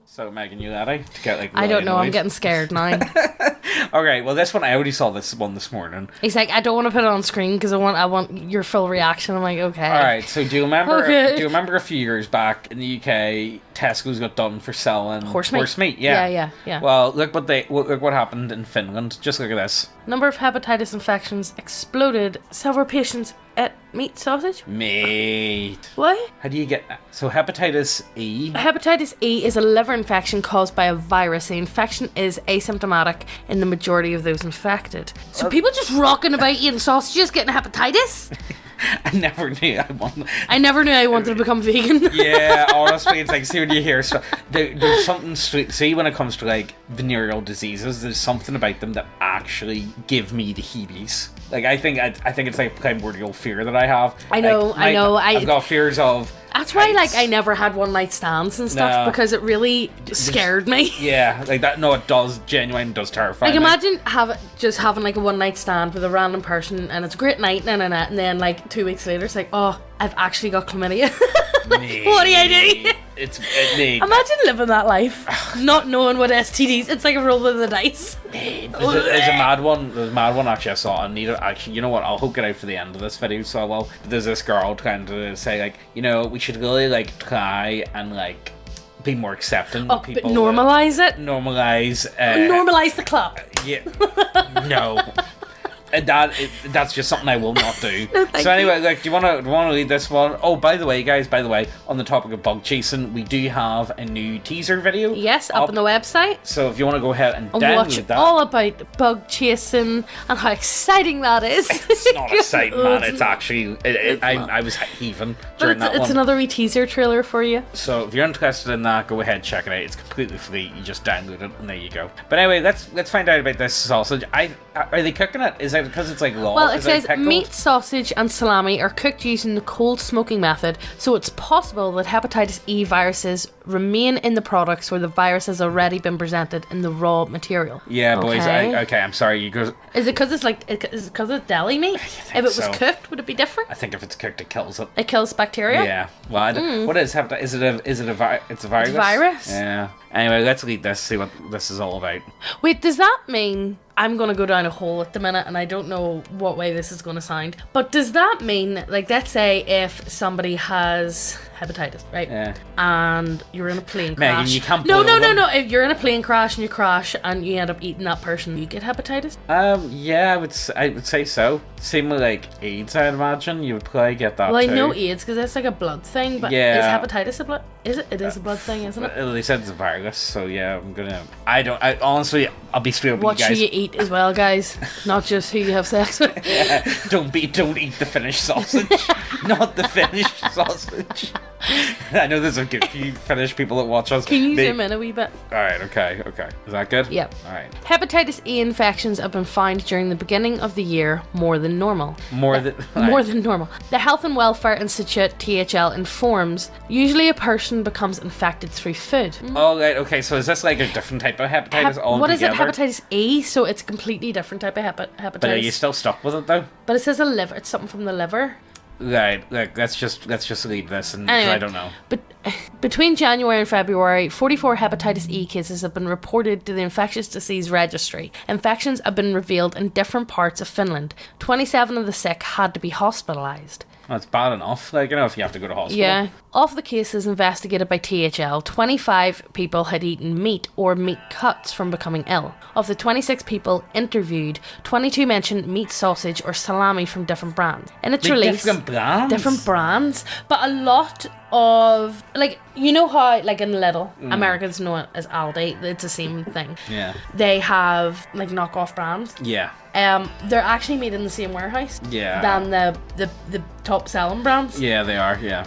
So, Megan, you ready to get like? I don't know. Annoyed? I'm getting scared now. Okay, well, this one I already saw this morning. He's like, I don't want to put it on screen because I want your full reaction. I'm like, okay. All right. So, do you remember? Okay. Do you remember a few years back in the UK, Tesco's got done for selling horse meat? Yeah. Yeah. Well, look what happened in Finland. Just look at this. Number of hepatitis infections exploded. Several patients ate meat sausage. Meat. What? How do you get that? So hepatitis E. Hepatitis E is a liver infection caused by a virus. The infection is asymptomatic in the majority of those infected. So people just rocking about eating sausages getting hepatitis? I never knew I wanted to become vegan. Yeah, honestly, it's like, see when you hear there's something see when it comes to like venereal diseases, there's something about them that actually give me the heebies. Like I think it's like a primordial fear that I have. I know. I've got fears of. That's why, like, I never had one night stands and stuff because it really scared me. Yeah, like that. No, it does genuinely does terrify. Like, imagine having like a one night stand with a random person and it's a great night, and then like 2 weeks later, it's like, oh, I've actually got chlamydia. Like, what do I do? Imagine living that life, not knowing what STDs. It's like a roll of the dice. There's a mad one. There's a mad one actually I saw. I need to actually. You know what? I'll hook it out for the end of this video. So well, there's this girl trying to say like, you know, we should really like try and like be more accepting of people. But normalize it. Normalize the clap. Yeah. No. That's just something I will not do. No, so anyway, like, do you want to read this one? Oh, by the way, guys, on the topic of bug chasing, we do have a new teaser video. Yes, up on the website. So if you want to go ahead and watch download that, all about bug chasing and how exciting that is. It's not exciting, man. It's actually I was heaving during that one. It's another wee teaser trailer for you. So if you're interested in that, go ahead, check it out. It's completely free. You just download it and there you go. But anyway, let's find out about this sausage. Are they cooking it? Is it because it's like raw? Well, it says meat, sausage and salami are cooked using the cold smoking method, so it's possible that hepatitis E viruses remain in the products where the virus has already been presented in the raw material. Yeah, boys. Okay, I'm sorry. Is it because it's deli meat? If it was cooked, would it be different? I think if it's cooked, it kills it. It kills bacteria. Yeah. Well, what is hepatitis? Is it a virus? It's a virus. It's a virus. Yeah. Anyway, let's read this. See what this is all about. Wait, does that mean? I'm going to go down a hole at the minute and I don't know what way this is going to sound. But does that mean, like, let's say if somebody has hepatitis, right? Yeah. And you're in a plane crash. Megan, you can't No. them. If you're in a plane crash and you crash and you end up eating that person, you get hepatitis? Yeah, I would say so. Same with like AIDS, I'd imagine. You would probably get that. Well, I too. know AIDS because that's like a blood thing, but yeah. Is hepatitis a blood? Is it? It is a blood thing, isn't it? They said it's a virus, so yeah, honestly, I'll be straight up with you guys. Watch who you eat as well, guys. Not just who you have sex with. Yeah, don't eat the Finnish sausage. Not the Finnish sausage. I know there's a good few Finnish people that watch us. Can you zoom in a wee bit? Alright, okay. Is that good? Yep. Alright. Hepatitis E infections have been found during the beginning of the year more than normal. More than normal. The Health and Welfare Institute, THL, informs usually a person becomes infected through food. Oh, right, okay, so is this like a different type of hepatitis altogether? What is it? Hepatitis E, so it's a completely different type of hepatitis. But are you still stuck with it though? But it says a liver, it's something from the liver. Right, like let's just leave this and anyway, I don't know. But between January and February, 44 hepatitis E cases have been reported to the Infectious Disease Registry. Infections have been revealed in different parts of Finland. 27 of the sick had to be hospitalised. That's bad enough, like, you know, if you have to go to hospital. Yeah. Of the cases investigated by THL, 25 people had eaten meat or meat cuts from becoming ill. Of the 26 people interviewed, 22 mentioned meat, sausage or salami from different brands. In its release... Different brands? Different brands. But a lot of... Like, you know how, like, in Lidl, Americans know it as Aldi. It's the same thing. Yeah. They have, like, knockoff brands. Yeah. They're actually made in the same warehouse. Yeah. Than the top selling brands. Yeah, they are. Yeah.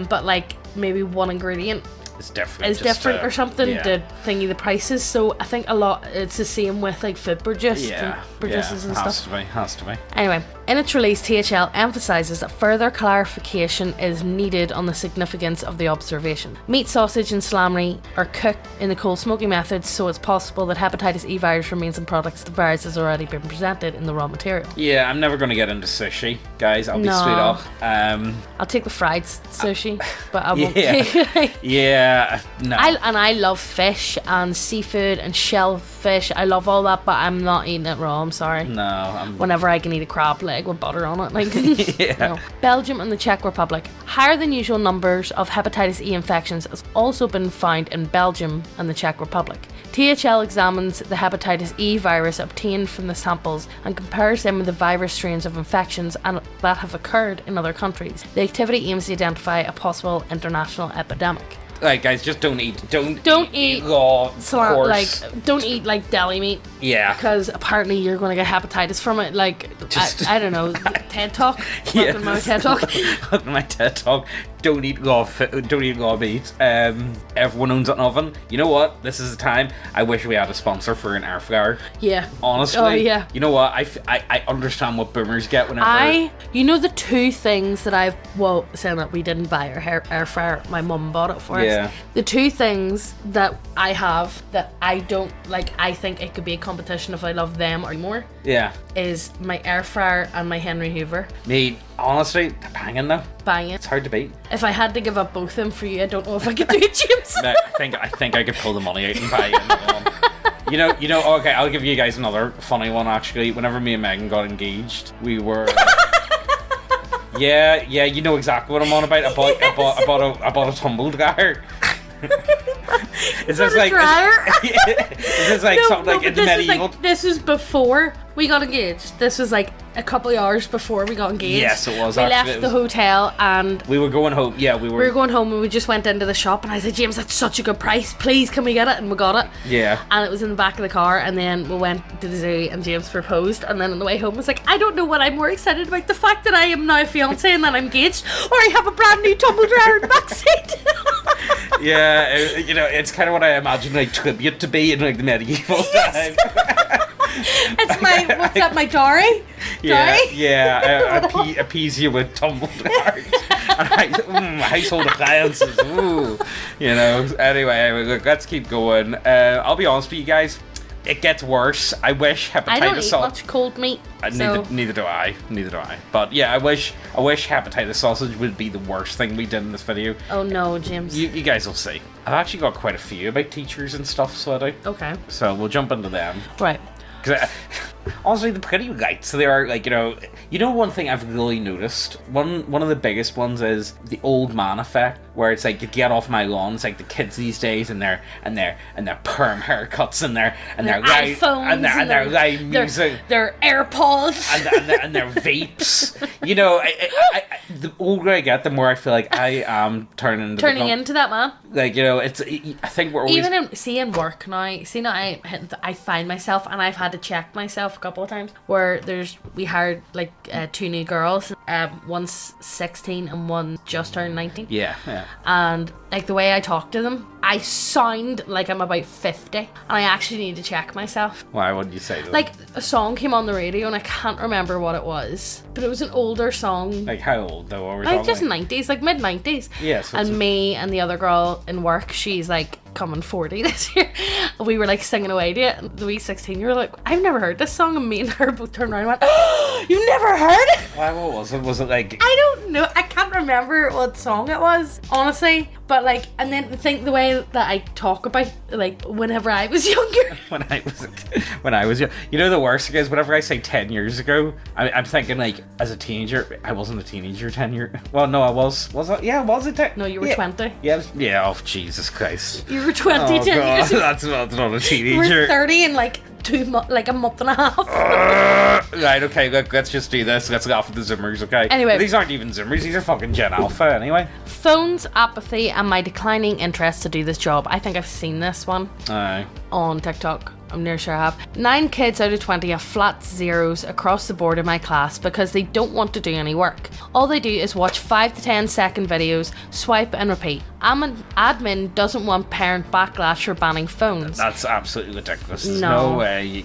But like maybe one ingredient is different. Or something. Yeah. The thingy, the prices. So I think a lot. It's the same with like food produce. Yeah. Produces and stuff. Has to be. Anyway, in its release, THL emphasises that further clarification is needed on the significance of the observation. Meat, sausage and salami are cooked in the cold smoking method, so it's possible that hepatitis E virus remains in products the virus has already been presented in the raw material. Yeah, I'm never going to get into sushi, guys. I'll be straight up. I'll take the fried sushi, but I won't take... Yeah, Yeah, no. I love fish and seafood and shellfish. I love all that, but I'm not eating it raw. I'm sorry. No. Whenever I can eat a crab leg with butter on it, like. Yeah. No. Belgium and the Czech Republic. Higher than usual numbers of hepatitis E infections has also been found in Belgium and the Czech Republic. THL examines the hepatitis E virus obtained from the samples and compares them with the virus strains of infections that have occurred in other countries. The activity aims to identify a possible international epidemic. Like, guys, just don't eat raw horse. Don't eat like deli meat. Yeah. Because apparently you're going to get hepatitis from it. Like, I don't know. TED Talk. Welcome to my TED Talk. Welcome to my TED Talk. Don't eat raw meat. Everyone owns an oven. You know what? This is the time. I wish we had a sponsor for an air fryer. Yeah. Honestly. Oh, yeah. You know what? I understand what boomers get whenever... You know the two things that saying that we didn't buy our air fryer, my mum bought it for us. Yeah. The two things that I have that I don't like, I think it could be a competition if I love them or more. Yeah. Is my air fryer and my Henry Hoover. Mate, honestly, banging though. Banging. It's hard to beat. If I had to give up both of them for you, I don't know if I could do it, James. I think I could pull the money out and buy another one. You know. Okay, I'll give you guys another funny one. Actually, whenever me and Megan got engaged, we were. Yeah, you know exactly what I'm on about. I bought a tumble dryer. Is this like dryer? Is this like something like in the medieval? This was before we got engaged. This was like a couple of hours before we got engaged. Yes, it was. We left the hotel and we were going home. Yeah, we were going home and we just went into the shop and I said, James, that's such a good price. Please, can we get it? And we got it. Yeah. And it was in the back of the car. And then we went to the zoo and James proposed. And then on the way home, I was like, I don't know what I'm more excited about: the fact that I am now a fiance and that I'm engaged, or I have a brand new tumble dryer in the backseat. Yeah, it's kind of what I imagine like tribute to be in like the medieval time. It's my dowry? Yeah, appease you with tumble dryers and household appliances. Ooh, Anyway, look, let's keep going. I'll be honest with you guys. It gets worse. I wish hepatitis. I don't eat much cold meat. Neither do I. But yeah, I wish hepatitis sausage would be the worst thing we did in this video. Oh no, James. You guys will see. I've actually got quite a few about teachers and stuff, so I do. Okay. So we'll jump into them. Right. Because honestly, they're pretty light. So they are like, one thing I've really noticed. One of the biggest ones is the old man effect, where it's like, you get off my lawn. It's like the kids these days and their perm haircuts and their iPhones and their live music, their AirPods and their vapes. The older I get, the more I feel like I am turning into that man. Like, it's. I think we're always in work now. I find myself, and I've had to check myself a couple of times, where we hired like two new girls. One's 16 and one just turned 19. Yeah. And like the way I talk to them, I sound like I'm about 50, and I actually need to check myself. Why would you say that? Like, a song came on the radio and I can't remember what it was, but it was an older song. Like how old though? What were like just 90s, like mid 90s. Yes. Yeah, and me and the other girl in work, she's like coming 40 this year. We were like singing away to it. And the wee 16-year-old like, I've never heard this song, and me and her both turned around and went, oh, you never heard it? Why? What was it? Was it like? I don't know. I can't remember what song it was, honestly. But like, and then think the way that I talk about like whenever I was younger. when I was young. The worst thing is whenever I say 10 years ago, I'm thinking like as a teenager. I wasn't a teenager 10 years. Well, no, I was. Was I? Yeah, was it? No, you were 20. Yeah. Oh, Jesus Christ. You were 20 10 years ago. That's not a teenager. You were 30 in like a month and a half. Right, okay, let's just do this. Let's get off with the Zoomers, okay? Anyway. These aren't even Zoomers, these are fucking Gen Alpha, anyway. Phones, apathy, and my declining interest to do this job. I think I've seen this one on TikTok. I'm near sure I have. 9 kids out of 20 have flat zeros across the board in my class because they don't want to do any work. All they do is watch 5 to 10 second videos, swipe and repeat. Admin doesn't want parent backlash for banning phones. That's absolutely ridiculous. There's no way.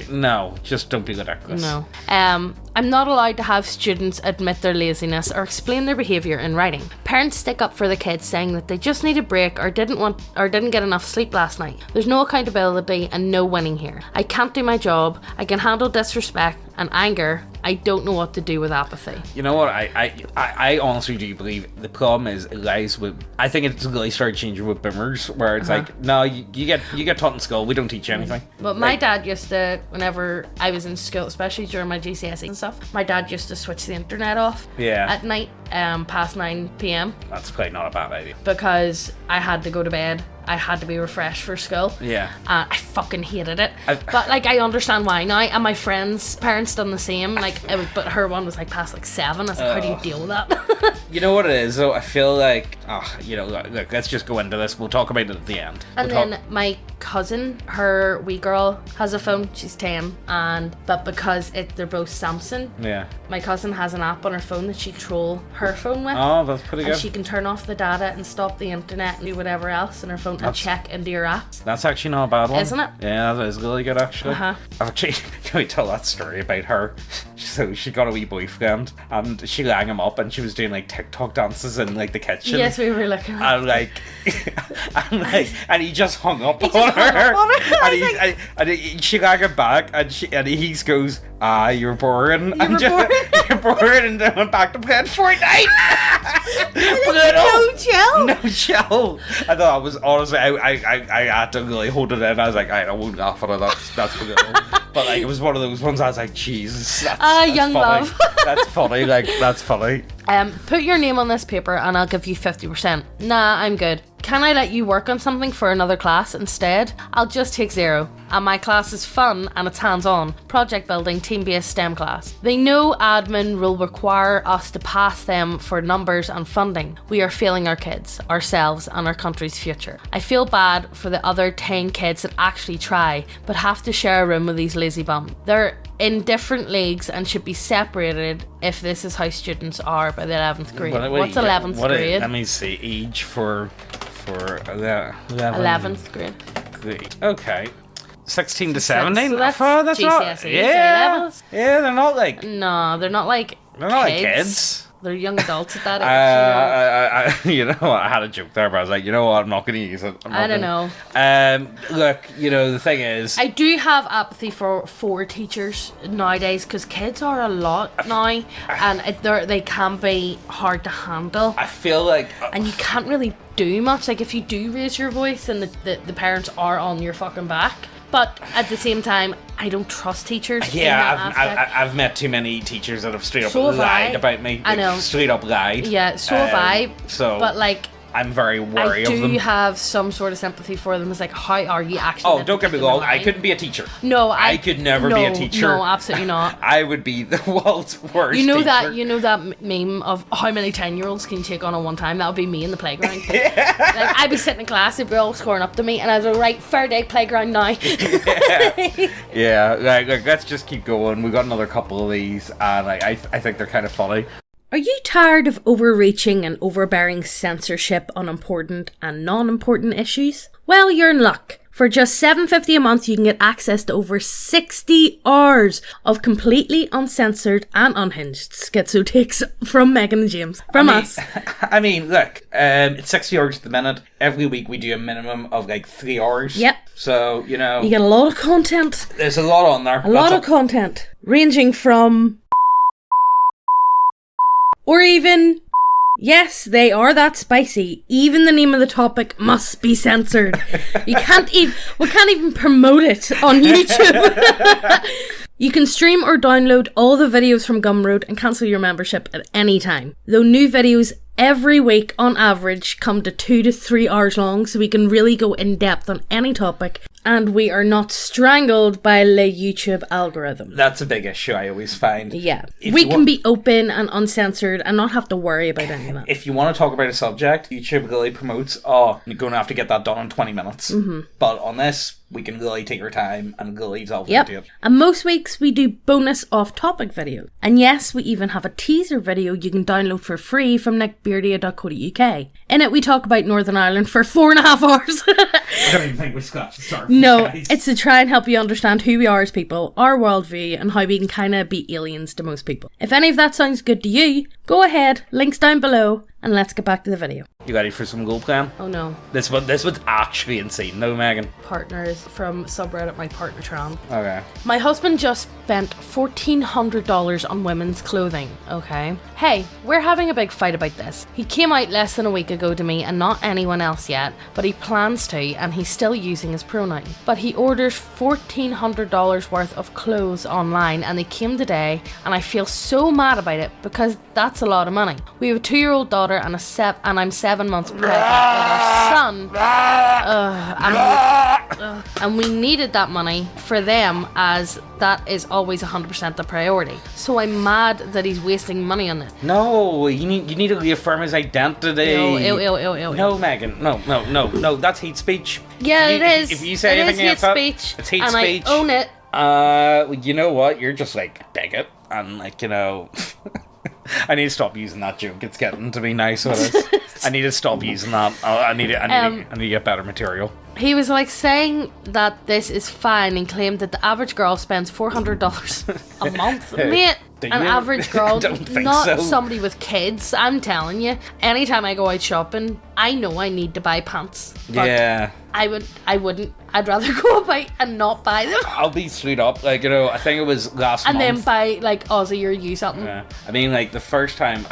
No, just don't be ridiculous. No. I'm not allowed to have students admit their laziness or explain their behaviour in writing. Parents stick up for the kids, saying that they just need a break or didn't get enough sleep last night. There's no accountability and no winning here. I can't do my job. I can handle disrespect and anger. I don't know what to do with apathy. You know what? I honestly do believe the problem is it lies with. I think it's really started changing with boomers, where it's like, no, you get taught in school. We don't teach you anything. But my dad used to, whenever I was in school, especially during my GCSE and stuff, my dad used to switch the internet off at night, past 9 p.m. That's probably not a bad idea. Because I had to go to bed. I had to be refreshed for school. Yeah. I fucking hated it. But like, I understand why now. And my friend's parents done the same. Like, but her one was like past like 7. I was like, how do you deal with that? You know what it is though? I feel like, look, let's just go into this. We'll talk about it at the end. And then my cousin, her wee girl, has a phone. She's 10, but because they're both Samsung. Yeah. My cousin has an app on her phone that she control her phone with. Oh, that's pretty good. And she can turn off the data and stop the internet and do whatever else on her phone and check into your apps. That's actually not a bad one. Isn't it? Yeah, that is really good actually. Actually, can we tell that story about her? So she got a wee boyfriend and she rang him up and she was doing like TikTok dances in like the kitchen. Yes, we were looking at and he just hung up on her. And she rang him back and he goes, you're boring. You're boring, and then went back to playing Fortnite. No chill. No chill. I thought I was honestly, I had to really hold it in. I was like, I won't laugh at it. That's good. But like, it was one of those ones I was like, Jesus. That's young funny. love. That's funny. Like, that's funny. Put your name on this paper and I'll give you 50%. Nah, I'm good. Can I let you work on something for another class instead? I'll just take 0. And my class is fun and it's hands-on. Project building, team-based STEM class. They know admin will require us to pass them for numbers and funding. We are failing our kids, ourselves, and our country's future. I feel bad for the other 10 kids that actually try, but have to share a room with these lazy bums. They're in different leagues and should be separated if this is how students are by the 11th grade. What's 11th grade? Let me see. Age for 11th grade. Okay. 16 to 17? So that's GCSEs, not, A-levels. Yeah, they're not like... No, they're not like kids. They're young adults at that age. I had a joke there, but I was like, you know what, I'm not going to use it. I don't know. Look, the thing is... I do have apathy for teachers nowadays, because kids are a lot now, and they can be hard to handle. I feel like... and you can't really do much. Like, if you do raise your voice, and the parents are on your fucking back. But at the same time, I don't trust teachers. Yeah, I've met too many teachers that have straight up lied about me. I know. Straight up lied. Yeah, so have I. But like, I'm very wary of them. I do have some sort of sympathy for them. It's like, how are you actually? Oh, don't get me wrong. I couldn't be a teacher. No, I could never be a teacher. No, absolutely not. I would be the world's worst. You know teacher. that meme of how many 10-year-olds can you take on at one time? That would be me in the playground. Like, I'd be sitting in class, they'd be all scoring up to me, and I'd be right, fair day, playground now. Yeah. Like, let's just keep going. We got another couple of these, and I think they're kind of funny. Are you tired of overreaching and overbearing censorship on important and non-important issues? Well, you're in luck. For just $7.50 a month, you can get access to over 60 hours of completely uncensored and unhinged schizo takes from Megan and James. From us. I mean, look, it's 60 hours at the minute. Every week we do a minimum of like 3 hours. Yep. So, you get a lot of content. There's a lot on there. A lot of content. Ranging from... or even... yes, they are that spicy. Even the name of the topic must be censored. We can't even promote it on YouTube. You can stream or download all the videos from Gumroad and cancel your membership at any time. Though new videos every week on average come to 2 to 3 hours long, so we can really go in depth on any topic. And we are not strangled by the YouTube algorithm. That's a big issue I always find. Yeah. We can be open and uncensored and not have to worry about any of that. If you want to talk about a subject, YouTube really promotes, you're going to have to get that done in 20 minutes. Mm-hmm. But on this, we can really take our time and really delve into it. And most weeks we do bonus off-topic videos. And yes, we even have a teaser video you can download for free from nickbeardia.co.uk. In it, we talk about Northern Ireland for 4.5 hours. I don't even think we scratched the surface. No, guys. It's to try and help you understand who we are as people, our worldview, and how we can kind of be aliens to most people. If any of that sounds good to you, go ahead, links down below, and let's get back to the video. You ready for some role playing? Oh no. This one's actually insane though, Megan. Partners from subreddit My Partner Tran. Okay. My husband just spent $1,400 on women's clothing. Okay. Hey, we're having a big fight about this. He came out less than a week ago to me and not anyone else yet, but he plans to, and he's still using his pronoun. But he orders $1,400 worth of clothes online and they came today, and I feel so mad about it because that's a lot of money. We have a 2-year-old daughter and I'm 7 months pregnant with our son. And we needed that money for them, as that is always 100% the priority. So I'm mad that he's wasting money on it. No, you need to reaffirm his identity. No, Megan. No. That's hate speech. Yeah, it is. If you say anything against that, speech, it's hate and speech. I own it. You know what? You're just like a bigot, and like, you know. I need to stop using that joke. It's getting to be nice with us. I need to stop using that. I need to get better material. He was like saying that this is fine and claimed that the average girl spends $400 a month. Mate, an average girl, not somebody with kids. I'm telling you, anytime I go out shopping, I know I need to buy pants. But yeah. I wouldn't. I'd rather go about and not buy them. I'll be straight up. Like, you know, I think it was last month. And then buy, like, Aussie or you something. Yeah. I mean, like, the first time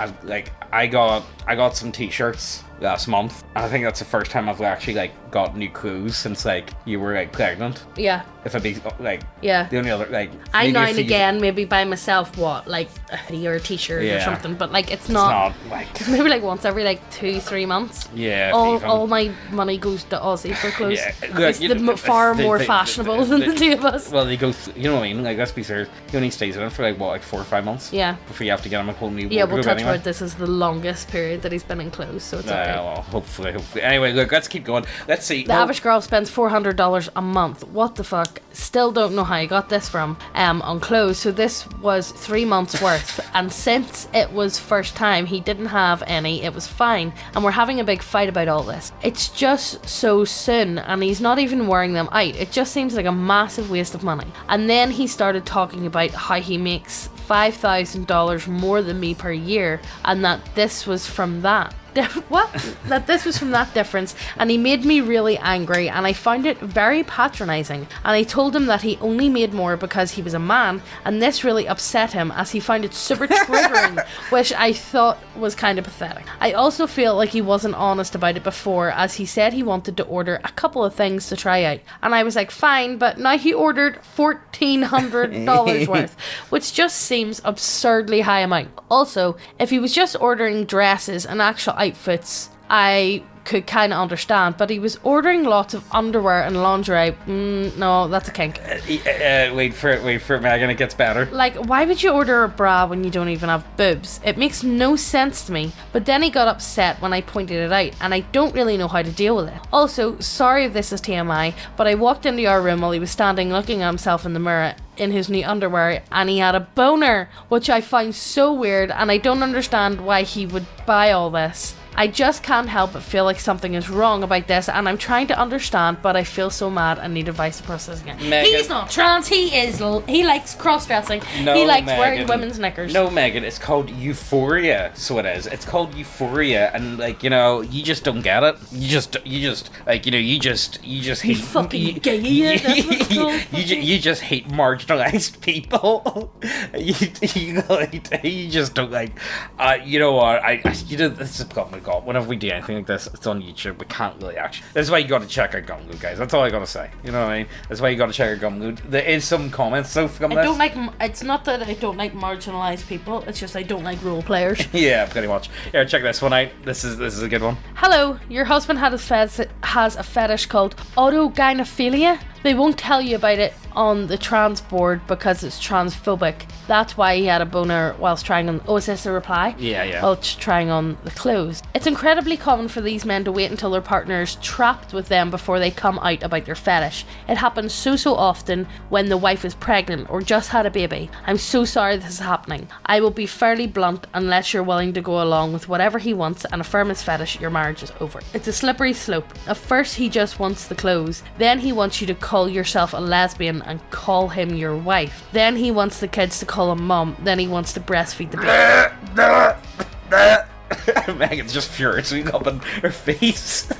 I got some t-shirts last month. And I think that's the first time I've actually, like, got new clothes since, like, you were, like, pregnant. Yeah. If I be, like, yeah. The only other, like... I now and again maybe buy myself, like, a hoodie or a t-shirt or something. But, like, it's not like... Maybe, like, once every, like, 2-3 months. Yeah. All my money goes to Aussie for clothes. Yeah. Look, it's far more fashionable than the two of us. Well, they go... you know what I mean? Like, let's be serious. He only stays in it for, like, what, like 4 or 5 months? Yeah. Before you have to get him a whole new Yeah, we'll touch anyway. wood. This is the longest period that he's been in clothes, so it's okay. Well, hopefully. Anyway, look, let's keep going. Let's see. The average girl spends $400 a month. What the fuck? Still don't know how I got this from on clothes. So this was 3 months worth, and since it was first time, he didn't have any. It was fine, and we're having a big fight about all this. It's just so soon, and he's not even wearing them out. It just seems like a massive waste of money. And then he started talking about how he makes $5,000 more than me per year, and that this was from that. That this was from that difference, and he made me really angry, and I found it very patronizing, and I told him that he only made more because he was a man, and this really upset him as he found it super triggering, which I thought was kind of pathetic. I also feel like he wasn't honest about it before, as he said he wanted to order a couple of things to try out, and I was like, fine, but now he ordered $1,400 worth, which just seems absurdly high amount. Also, if he was just ordering dresses and actual outfits, I could kind of understand, but he was ordering lots of underwear and lingerie. No, that's a kink. Wait for it, Megan. It gets better. Like, why would you order a bra when you don't even have boobs? It makes no sense to me. But then he got upset when I pointed it out, and I don't really know how to deal with it. Also, sorry if this is TMI, but I walked into our room while he was standing looking at himself in the mirror in his new underwear, and he had a boner, which I find so weird, and I don't understand why he would buy all this. I just can't help but feel like something is wrong about this, and I'm trying to understand, but I feel so mad and need advice to processing it. Megan. He's not trans, he likes cross-dressing. No, he likes Megan. wearing women's knickers. No, Megan, it's called euphoria, so it is. It's called euphoria, and like, you know, you just don't get it. You just like, you know, you just hate. You fucking gay, that's what it's called. You just hate marginalized people. you just don't like. You know what? This is God. God, whenever we do anything like this, it's on YouTube. We can't really actually. That's why you got to check out Gumloot, guys. That's all I gotta say. You know what I mean? That's why you got to check out Gumloot. There is some comments so from this. It's not that I don't like marginalized people. It's just I don't like role players. Yeah, pretty much. Yeah, check this one out. This is a good one. Hello, your husband has a fetish called autogynephilia. They won't tell you about it on the trans board because it's transphobic. That's why he had a boner whilst trying on... Oh, is this a reply? Yeah. Whilst trying on the clothes. It's incredibly common for these men to wait until their partner is trapped with them before they come out about their fetish. It happens so often when the wife is pregnant or just had a baby. I'm so sorry this is happening. I will be fairly blunt: unless you're willing to go along with whatever he wants and affirm his fetish, your marriage is over. It's a slippery slope. At first he just wants the clothes. Then he wants you to call yourself a lesbian and call him your wife. Then he wants the kids to call him mom. Then he wants to breastfeed the baby. Megan's just furiously rubbing her face.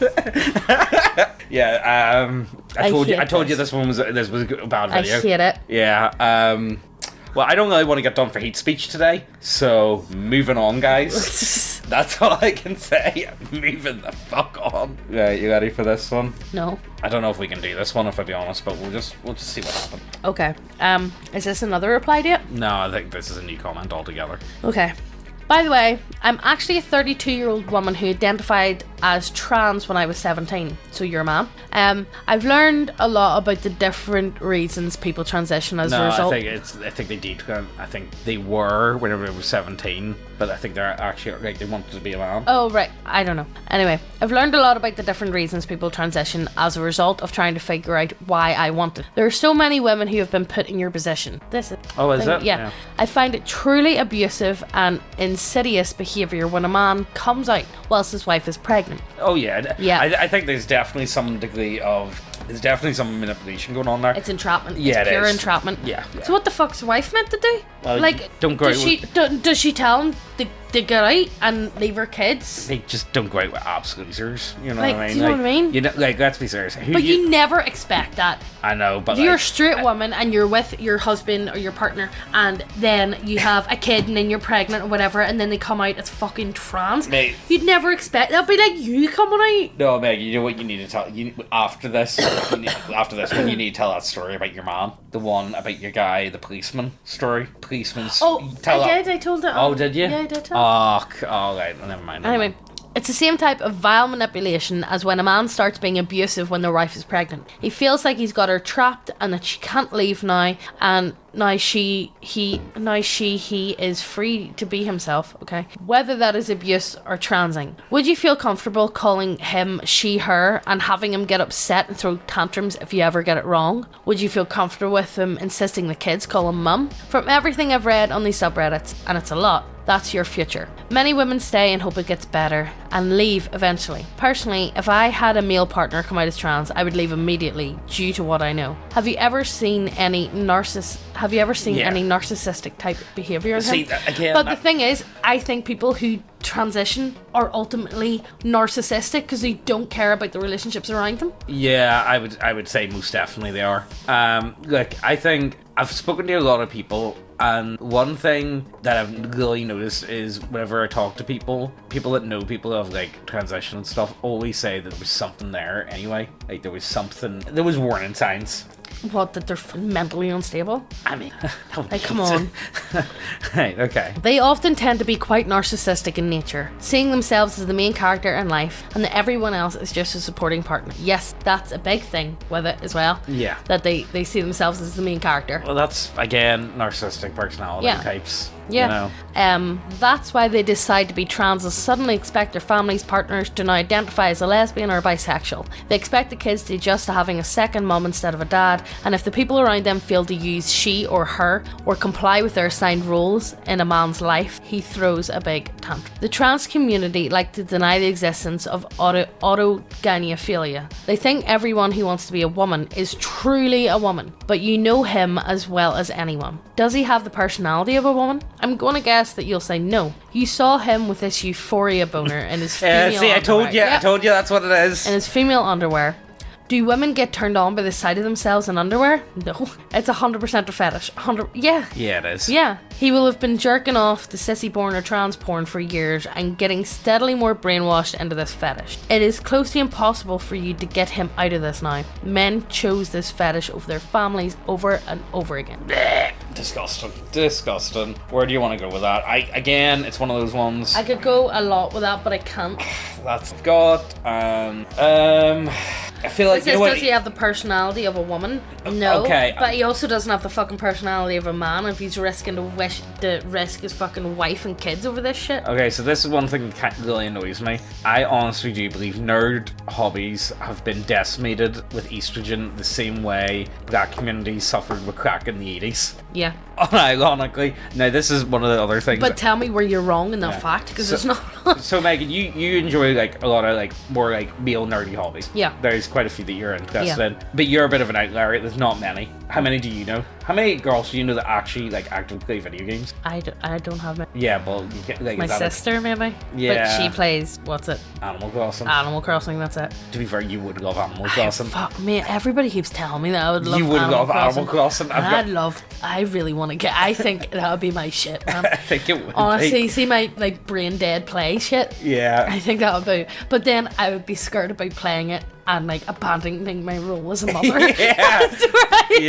Yeah, I told you this was a bad video. I hate it. Yeah, well, I don't really want to get done for hate speech today, so moving on, guys. That's all I can say. Moving the fuck on. Right, you ready for this one? No. I don't know if we can do this one, if I be honest, but we'll just see what happens. Okay. Is this another reply date? No, I think this is a new comment altogether. Okay. By the way, I'm actually a 32-year-old woman who identified as trans when I was 17. So you're a man. I've learned a lot about the different reasons people transition as a result. I think they did. I think they were whenever they were 17, but I think they're actually like they wanted to be a man. Oh right, I don't know. Anyway, I've learned a lot about the different reasons people transition as a result of trying to figure out why I want it. There are so many women who have been put in your position. This is. Oh, is it? Yeah. I find it truly abusive and insidious behaviour when a man comes out whilst his wife is pregnant. Oh yeah. Yeah. I think there's definitely some degree of. There's definitely some manipulation going on there. It's entrapment. Yeah, it's pure entrapment. Yeah. So what the fuck's the wife meant to do? Well, like, don't go does she tell him to get out and leave her kids? They just don't go out with absoluters. You know Like, what I mean? do you know what I mean? You know, like, let's be serious. But you never expect that. I know, but If you're a straight woman and you're with your husband or your partner, and then you have a kid and then you're pregnant or whatever, and then they come out as fucking trans, Mate. you'd never expect that'd be like you coming out. No, Meg, you know what you need to tell. After this, when you need to tell that story about your man, the one about your guy, the policeman story. Policeman's. Oh, I told it. Oh, did you? Yeah, I did tell. Oh, right. Never mind. Anyway, it's the same type of vile manipulation as when a man starts being abusive when their wife is pregnant. He feels like he's got her trapped and that she can't leave now, and now he is free to be himself, okay? Whether that is abuse or transing. Would you feel comfortable calling him she, her, and having him get upset and throw tantrums if you ever get it wrong? Would you feel comfortable with him insisting the kids call him mum? From everything I've read on these subreddits, and it's a lot, that's your future. Many women stay and hope it gets better and leave eventually. Personally, if I had a male partner come out as trans, I would leave immediately due to what I know. Have you ever seen any narcissistic type behaviour in him? But the thing is, I think people who transition are ultimately narcissistic because they don't care about the relationships around them. Yeah, I would say most definitely they are. Look, I think I've spoken to a lot of people, and one thing that I've really noticed is whenever I talk to people that know people who have like transition and stuff, always say that there was something there anyway. Like there was warning signs. What, that they're mentally unstable? I mean, like, come on. Right, okay. They often tend to be quite narcissistic in nature, seeing themselves as the main character in life and that everyone else is just a supporting partner. Yes, that's a big thing with it as well. Yeah. That they see themselves as the main character. Well, that's, again, narcissistic personality types. Yeah. You know? That's why they decide to be trans, and suddenly expect their families, partners to now identify as a lesbian or bisexual. They expect the kids to adjust to having a second mum instead of a dad, and if the people around them fail to use she or her or comply with their assigned roles in a man's life, he throws a big tantrum. The trans community like to deny the existence of autogynephilia. They think everyone who wants to be a woman is truly a woman, but you know him as well as anyone. Does he have the personality of a woman? I'm going to guess that you'll say no. You saw him with this euphoria boner in his female underwear. I told you that's what it is. In his female underwear. Do women get turned on by the sight of themselves in underwear? No. It's 100% a fetish. Yeah. Yeah, it is. Yeah. He will have been jerking off the sissy porn or trans porn for years and getting steadily more brainwashed into this fetish. It is close to impossible for you to get him out of this now. Men chose this fetish over their families over and over again. Disgusting. Where do you want to go with that? Again, it's one of those ones. I could go a lot with that, but I can't. That's got. I feel like, does he have the personality of a woman? No. Okay. But he also doesn't have the fucking personality of a man if he's risking to risk his fucking wife and kids over this shit. Okay, so this is one thing that really annoys me. I honestly do believe nerd hobbies have been decimated with estrogen the same way black communities suffered with crack in the 80s. Yeah. Unironically. Now, this is one of the other things. But tell me where you're wrong in that fact, because it's not. So, Megan, you enjoy like a lot of like more like male nerdy hobbies. Yeah. There's quite a few that you're interested Yeah. in. But you're a bit of an outlier. There's not many. How many do you know? How many girls do you know that actually like actively play video games? I don't have my Yeah, well, you can, like, my is that sister maybe. Yeah. But she plays what's it? Animal Crossing. Animal Crossing. That's it. To be fair, you would love Animal Crossing. Fuck man, everybody keeps telling me that I would love. You would Animal love Crossing. Animal Crossing. I really want to get. I think that would be my shit, man. I think it would. Honestly, see my like brain dead play shit. Yeah. I think that would be. But then I would be scared about playing it and like abandoning my role as a mother. Yeah. That's right.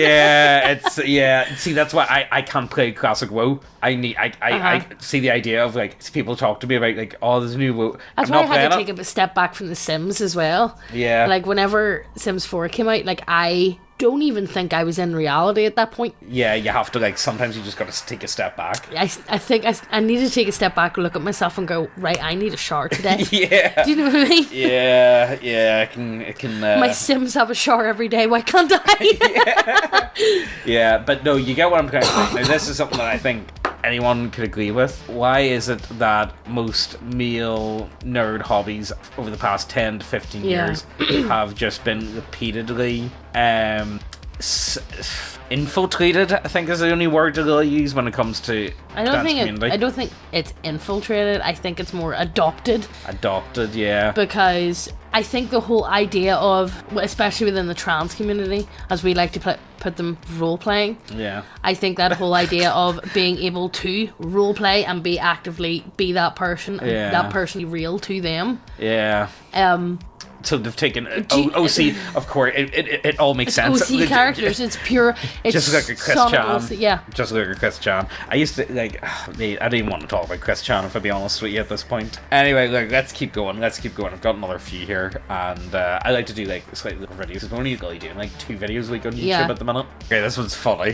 Yeah. See, that's why I can't play classic WoW. I see the idea of like people talk to me about like, oh, there's a new WoW. That's I'm why not I had to playing take a step back from The Sims as well. Yeah. Like whenever Sims 4 came out, like I don't even think I was in reality at that point. Yeah, you have to like, sometimes you just got to take a step back. I think I need to take a step back, look at myself and go, right, I need a shower today. Yeah. Do you know what I mean? Yeah, it can. My Sims have a shower every day, why can't I? Yeah, but no, you get what I'm trying to say. Now, this is something that I think anyone could agree with. Why is it that most male nerd hobbies over the past 10 to 15 years have just been repeatedly infiltrated, I think is the only word that I'll use when it comes to I don't think it's infiltrated. I think it's more adopted. Adopted, yeah. Because I think the whole idea of, especially within the trans community, as we like to put them role playing. Yeah. I think that whole idea of being able to role play and be that person, and that person be real to them. Yeah. So they've taken OC, of course. It all makes sense. OC characters. It's pure. It's just like a Chris Chan. OC, yeah. Just like a Chris Chan. I used to like. Mate, I don't even want to talk about Chris Chan if I be honest with you at this point. Anyway, like let's keep going. I've got another few here, and I like to do like slightly little videos. I'm only really doing like 2 videos a week on YouTube at the minute. Okay, this one's funny.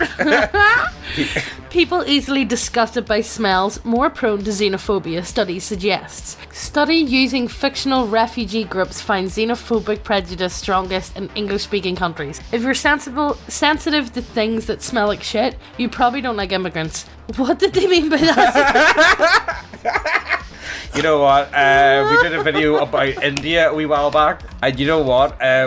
People easily disgusted by smells, more prone to xenophobia, study suggests. Study using fictional refugee groups finds xenophobic prejudice strongest in English-speaking countries. If you're sensitive to things that smell like shit, you probably don't like immigrants. What did they mean by that? You know what? We did a video about India a wee while back, and you know what? I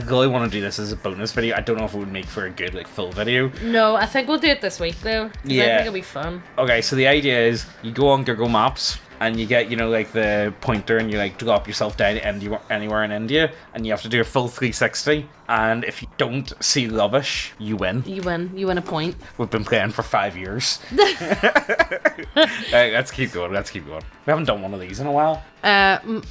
really want to do this as a bonus video. I don't know if it would make for a good like full video. No, I think we'll do it this week though. Yeah, I think it'll be fun. Okay, so the idea is you go on Google Maps. And you get, like the pointer and you like drop yourself down anywhere in India and you have to do a full 360. And if you don't see rubbish, you win. You win a point. We've been playing for 5 years. Let's keep going. We haven't done one of these in a while.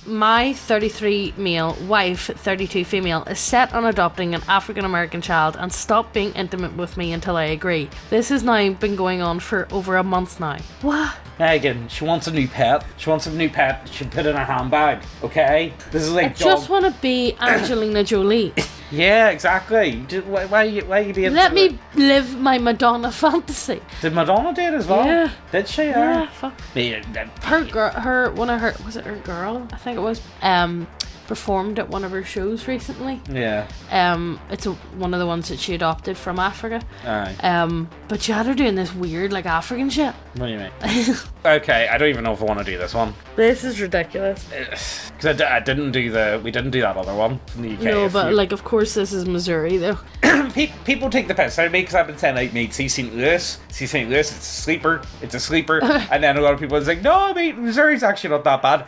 My 33 male wife, 32 female, is set on adopting an African American child and stop being intimate with me until I agree. This has now been going on for over a month now. What? Megan, she wants a new pet. She should put in a handbag, okay? This is like I just want to be Angelina Jolie. Yeah, exactly. Why are you being... Let me live my Madonna fantasy. Did Madonna do it as well? Yeah. Did she? Yeah, fuck. Yeah. Was it her girl? I think it was, performed at one of her shows recently. Yeah. It's one of the ones that she adopted from Africa. Aye. But she had her doing this weird, like, African shit. What do you mean? Okay, I don't even know if I want to do this one. This is ridiculous. Because we didn't do that other one from the UK. No, but, like, of course this is Missouri, though. People take the piss out of me because I've been saying, like, mate, see St. Louis, it's a sleeper. And then a lot of people are like, no, mate, Missouri's actually not that bad.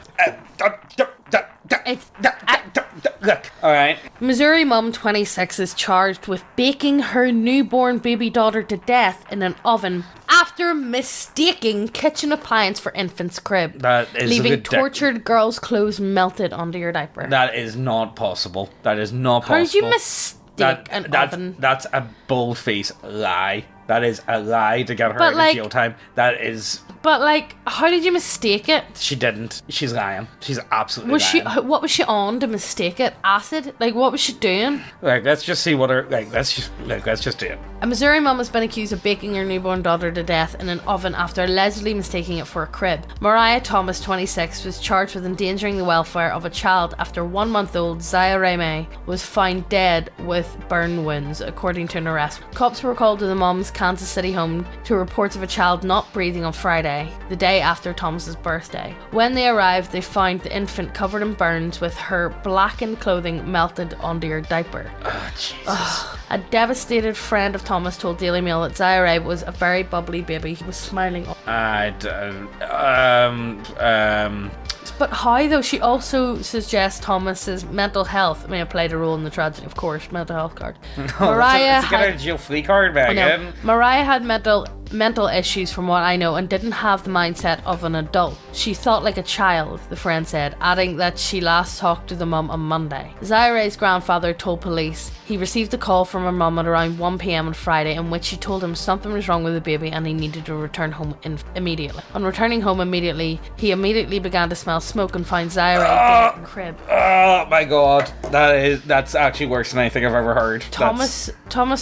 Look, alright. Missouri mum 26 is charged with baking her newborn baby daughter to death in an oven after mistaking kitchen appliance for infant's crib. That is leaving tortured girl's clothes melted under your diaper. That is not possible. How did you mistake an oven? That's a bullface lie. That is a lie to get her out of jail time. That is... But, like, how did you mistake it? She didn't. She's lying. She's absolutely lying. What was she on to mistake it? Acid? Like, what was she doing? Like, let's just see what her... Like, let's just do it. A Missouri mum has been accused of baking her newborn daughter to death in an oven after allegedly mistaking it for a crib. Mariah Thomas, 26, was charged with endangering the welfare of a child after 1-month-old Zaya Raymay was found dead with burn wounds, according to an arrest. Cops were called to the mum's Kansas City home to reports of a child not breathing on Friday, the day after Thomas's birthday. When they arrived, they found the infant covered in burns with her blackened clothing melted onto her diaper. Oh, Jesus. A devastated friend of Thomas told Daily Mail that Zaire was a very bubbly baby. He was smiling. But how, though? She also suggests Thomas's mental health may have played a role in the tragedy. Of course, mental health card. Mariah it's a get out of jail free card, Megan. Mariah had mental issues from what I know and didn't have the mindset of an adult. She thought like a child, the friend said, adding that she last talked to the mum on Monday. Zaire's grandfather told police he received a call from her mum at around 1 p.m. on Friday in which she told him something was wrong with the baby and he needed to return home immediately. On returning home immediately, he immediately began to smell smoke and found Zaire dead in the crib. Oh my god, that's actually worse than anything I've ever heard. Thomas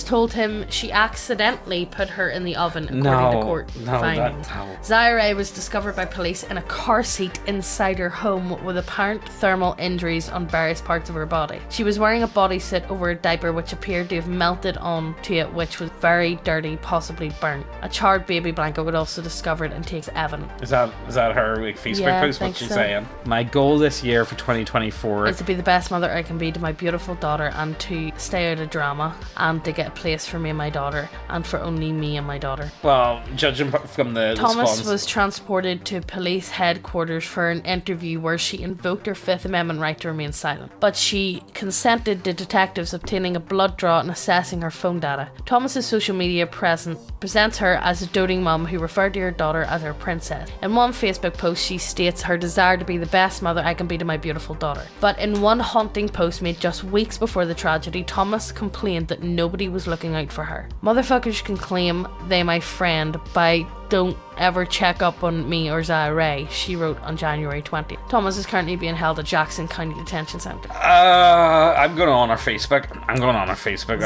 told him she accidentally put her in the oven, according to court findings. Zaire was discovered by police in a car seat inside her home with apparent thermal injuries on various parts of her body. She was wearing a bodysuit over a diaper which appeared to have melted onto it, which was very dirty, possibly burnt. A charred baby blanket was also discovered and takes evidence. Is that her Facebook post? What she's saying? My goal this year for 2024 is to be the best mother I can be to my beautiful daughter and to stay out of drama and to get a place for me and my daughter and for only me and my daughter. Well, judging from the Thomas was transported to police headquarters for an interview where she invoked her Fifth Amendment right to remain silent, but she consented to detectives obtaining a blood draw and assessing her phone data. Thomas's social media presents her as a doting mum who referred to her daughter as her princess. In one Facebook post, she states her desire to be the best mother I can be to my beautiful daughter. But in one haunting post made just weeks before the tragedy, Thomas complained that nobody was looking out for her. Motherfuckers can claim they my friend by don't ever check up on me or Zaire, she wrote on January 20th. Thomas is currently being held at Jackson County Detention Center. I'm going on her Facebook.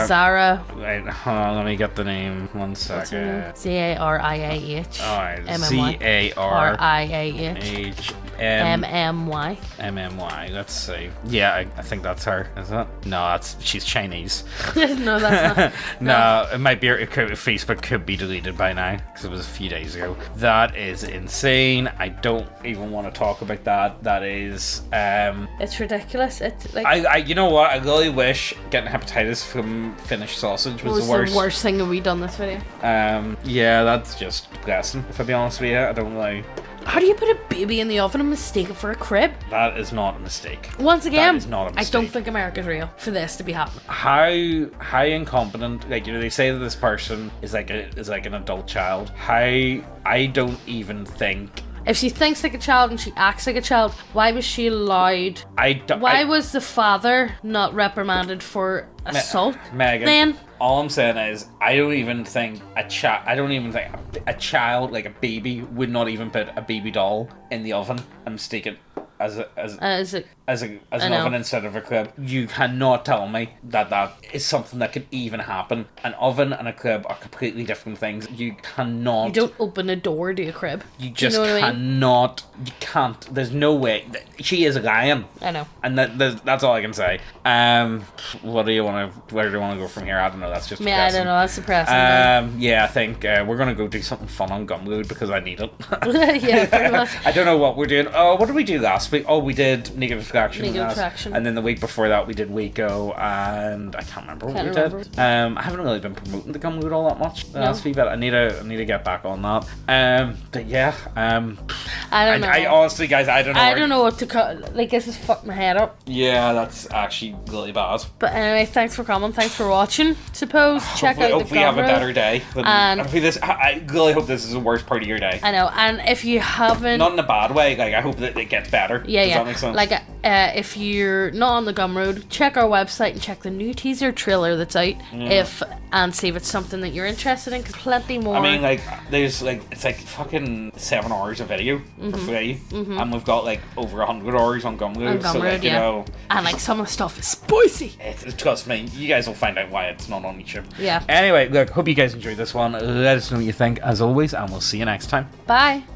Zara. Wait, hold on, let me get the name. 1 second. Zariah. Alright, Zariah. MMY. MMY. Let's see. Yeah, I think that's her. Is that? No, she's Chinese. No, that's not. No, it might be. Facebook could be deleted by now because it was a few days ago. That is insane. I don't even want to talk about that. That is. It's ridiculous. It's like. You know what? I really wish getting hepatitis from Finnish sausage was the worst thing that we done this video. Yeah, that's just depressing. If I be honest with you, I don't know. How do you put a baby in the oven and mistake it for a crib? That is not a mistake. Once again, that is not a mistake. I don't think America's real for this to be happening. How incompetent? Like, they say that this person is like an adult child. I don't even think. If she thinks like a child and she acts like a child, why was she allowed? Why was the father not reprimanded for assault? Megan, then all I'm saying is I don't even think a child, like a baby, would not even put a baby doll in the oven and mistake it as an oven instead of a crib. You cannot tell me that is something that could even happen. An oven and a crib are completely different things. You cannot. You don't open a door to a crib. You just cannot. You can't. There's no way. She is lying. I know. And that's all I can say. Where do you want to go from here? I don't know. That's just. Yeah, I don't know. That's depressing. Yeah, I think we're gonna go do something fun on Gumroad because I need it. Yeah, pretty much. I don't know what we're doing. Oh, what did we do last week? Oh, we did Negative Attraction. And then the week before that we did Waco, and I can't remember what we did. I haven't really been promoting the Gumroad all that much the last week, but I need to get back on that. But yeah, I don't know. I honestly, guys, I don't know. I don't know what to cut. Like, this has fucked my head up. Yeah, that's actually really bad. But anyway, thanks for coming. Thanks for watching. Suppose check out the Hopefully, have a better day. I really hope this is the worst part of your day. I know, and if you haven't, not in a bad way. Like, I hope that it gets better. Yeah, Does that make sense? Like, if you're not on the Gumroad, check our website and check the new teaser trailer that's out. And see if it's something that you're interested in. Cause plenty more. I mean, like, there's like it's like fucking 7 hours of video for free, and we've got like over 100 hours on Gumroad. So like, you know, and like some of the stuff is spicy. Trust me, you guys will find out why it's not on YouTube. Yeah. Anyway, look, hope you guys enjoyed this one. Let us know what you think as always, and we'll see you next time. Bye.